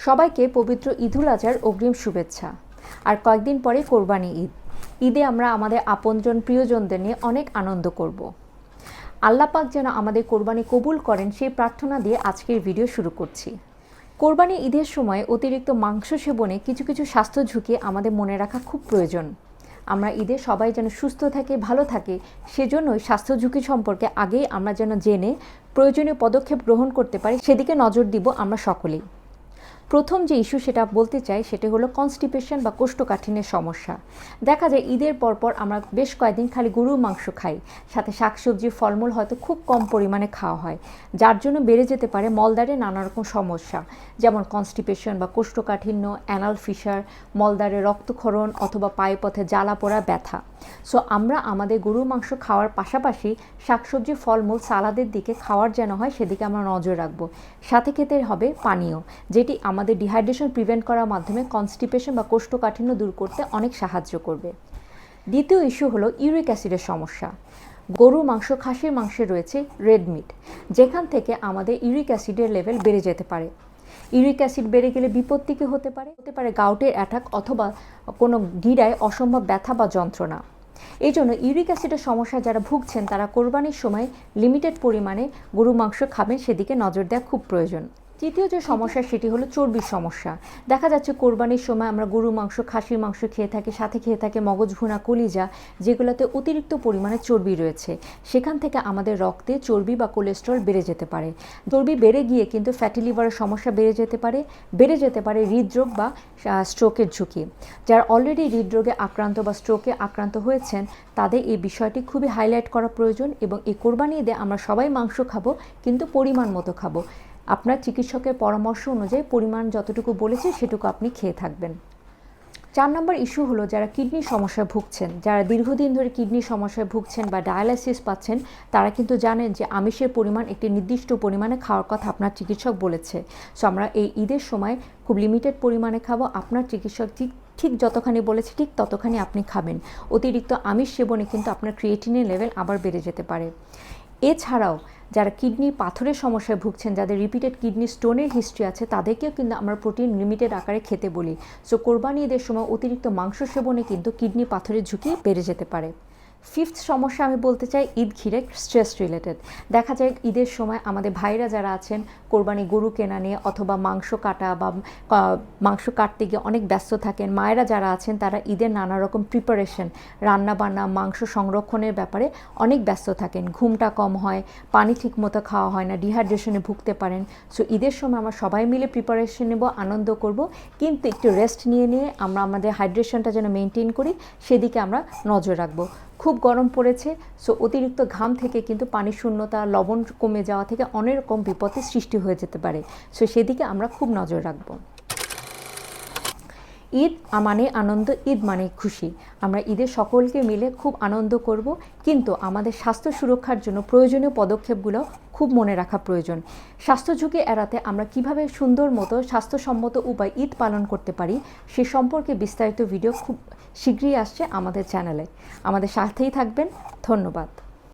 সবাইকে পবিত্র ঈদুল আজহার অগ্রিম শুভেচ্ছা। আর কয়েকদিন পরে কোরবানি ঈদ। ঈদে আমরা আমাদের আপনজন প্রিয়জনদের নিয়ে অনেক আনন্দ করব। আল্লাহ পাক যেন আমাদের কোরবানি কবুল করেন সেই প্রার্থনা দিয়ে আজকের ভিডিও শুরু করছি। কোরবানি ঈদের সময় অতিরিক্ত মাংস সেবনে কিছু কিছু স্বাস্থ্য ঝুঁকি আমাদের মনে রাখা খুব প্রয়োজন। আমরা ঈদে সবাই যেন সুস্থ থাকে, ভালো থাকে, সেজন্যই স্বাস্থ্য ঝুঁকি সম্পর্কে আগেই আমরা যেন জেনে প্রয়োজনীয় পদক্ষেপ গ্রহণ করতে পারি সেদিকে নজর দিব আমরা সকলেই। প্রথম যে ইস্যু সেটা বলতে চাই সেটা হলো কনস্টিপেশন বা কোষ্ঠকাঠিন্যের সমস্যা। দেখা যায় ঈদের পরপর আমরা বেশ কয়েকদিন খালি গরুর মাংস খাই, সাথে শাকসবজি ফলমূল হয়তো খুব কম পরিমাণে খাওয়া হয়, যার জন্য বেড়ে যেতে পারে মলদ্বারে নানা রকম সমস্যা, যেমন কনস্টিপেশন বা কোষ্ঠকাঠিন্য, অ্যানাল ফিশার, মলদ্বারে রক্তক্ষরণ অথবা পায়ুপথে জ্বালা পোড়া, ব্যথা। সো আমরা আমাদের গরুর মাংস খাওয়ার পাশাপাশি শাকসবজি ফলমূল সালাদের দিকে খাওয়ার যেন হয় সেদিকে আমরা নজর রাখবো। সাথে খেতে হবে পানীয়, যেটি আমাদের ডিহাইড্রেশন প্রিভেন্ট করার মাধ্যমে কনস্টিপেশন বা কোষ্ঠকাঠিন্য দূর করতে অনেক সাহায্য করবে। দ্বিতীয় ইস্যু হলো ইউরিক অ্যাসিডের সমস্যা। গরু মাংস, খাসির মাংসে রয়েছে রেড মিট, যেখান থেকে আমাদের ইউরিক অ্যাসিডের লেভেল বেড়ে যেতে পারে। ইউরিক অ্যাসিড বেড়ে গেলে বিপত্তি কী হতে পারে গাউটের অ্যাটাক অথবা কোনো গিরায় অসম্ভব ব্যথা বা যন্ত্রণা। এই জন্য ইউরিক অ্যাসিডের সমস্যায় যারা ভুগছেন তারা কোরবানির সময় লিমিটেড পরিমাণে গরু মাংস খাবেন, সেদিকে নজর দেওয়া খুব প্রয়োজন। তৃতীয় যে সমস্যা সেটি হলো চর্বির সমস্যা। দেখা যাচ্ছে কোরবানির সময় আমরা গরু মাংস, খাসির মাংস খেয়ে থাকি, সাথে খেয়ে থাকি মগজ ভুনা, কলিজা, যেগুলোতে অতিরিক্ত পরিমাণে চর্বি রয়েছে। সেখান থেকে আমাদের রক্তে চর্বি বা কোলেস্ট্রল বেড়ে যেতে পারে। চর্বি বেড়ে গিয়ে কিন্তু ফ্যাটি লিভারের সমস্যা বেড়ে যেতে পারে হৃদরোগ বা স্ট্রোকের ঝুঁকি। যারা অলরেডি হৃদরোগে আক্রান্ত বা স্ট্রোকে আক্রান্ত হয়েছেন তাদের এই বিষয়টি খুবই হাইলাইট করা প্রয়োজন। এবং এই কোরবানি ঈদে আমরা সবাই মাংস খাবো, কিন্তু পরিমাণ মতো খাবো। আপনার চিকিৎসকের পরামর্শ অনুযায়ী পরিমাণ যতটুকু বলেছে সেটুকু আপনি খেয়ে থাকবেন। 4 নম্বর ইস্যু হলো যারা কিডনির সমস্যায় ভুগছেন, যারা দীর্ঘদিন ধরে কিডনির সমস্যায় ভুগছেন বা ডায়ালাইসিস পাচ্ছেন, তারা কিন্তু জানেন যে আমিষের পরিমাণ একটি নির্দিষ্ট পরিমাণে খাওয়ার কথা আপনার চিকিৎসক বলেছে। সো আমরা এই ঈদের সময় খুব লিমিটেড পরিমাণে খাবো। আপনার চিকিৎসক ঠিক যতখানি বলেছে ঠিক ততখানি আপনি খাবেন। অতিরিক্ত আমিষ সেবনে কিন্তু আপনার ক্রিয়েটিনিন লেভেল আবার বেড়ে যেতে পারে। এছাড়াও যারা কিডনি পাথরের সমস্যায় ভুগছেন, যাদের রিপিটেড কিডনি স্টোনের হিস্ট্রি আছে, তাদেরকেও কিন্তু আমরা প্রোটিন লিমিটেড আকারে খেতে বলি। সো কোরবানি ঈদের সময় অতিরিক্ত মাংস সেবনে কিন্তু কিডনি পাথরের ঝুঁকি বেড়ে যেতে পারে। ফিফথ সমস্যা আমি বলতে চাই ঈদ ঘিরে স্ট্রেস রিলেটেড। দেখা যায় ঈদের সময় আমাদের ভাইরা যারা আছেন কোরবানি গরু কেনা নিয়ে অথবা মাংস কাটা বা মাংস কাটতে গিয়ে অনেক ব্যস্ত থাকেন। মায়েরা যারা আছেন তারা ঈদের নানা রকম প্রিপারেশন, রান্নাবান্না, মাংস সংরক্ষণের ব্যাপারে অনেক ব্যস্ত থাকেন। ঘুমটা কম হয়, পানি ঠিক মতো খাওয়া হয় না, ডিহাইড্রেশনে ভুগতে পারেন। সো ঈদের সময় আমরা সবাই মিলে প্রিপারেশন নেব, আনন্দ করব, কিন্তু একটু রেস্ট নিয়ে আমরা আমাদের হাইড্রেশনটা যেন মেনটেন করি সেদিকে আমরা নজর রাখবো। খুব গরম পড়েছে, সো অতিরিক্ত ঘাম থেকে কিন্তু পানি শূন্যতা, লবণ কমে যাওয়া থেকে অনেক রকম বিপদের সৃষ্টি হয়ে যেতে পারে। সো সেদিকে আমরা খুব নজর রাখবো। ঈদ মানে আনন্দ, ঈদ মানে খুশি। আমরা ঈদে সকলকে মিলে খুব আনন্দ করব, কিন্তু আমাদের স্বাস্থ্য সুরক্ষার জন্য প্রয়োজনীয় পদক্ষেপগুলো খুব মনে রাখা প্রয়োজন। স্বাস্থ্য ঝুঁকি এড়াতে আমরা কিভাবে সুন্দর মতো স্বাস্থ্যসম্মত উপায় ঈদ পালন করতে পারি সে সম্পর্কে বিস্তারিত ভিডিও খুব শীঘ্রই আসছে আমাদের চ্যানেলে। আমাদের সাথেই থাকবেন। ধন্যবাদ।